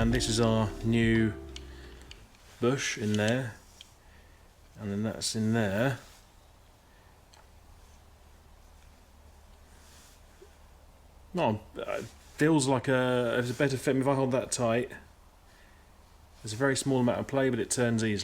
and this is our new bush in there, and then that's in there. No, it feels like it's a better fit. If I hold that tight, there's a very small amount of play, but it turns easily.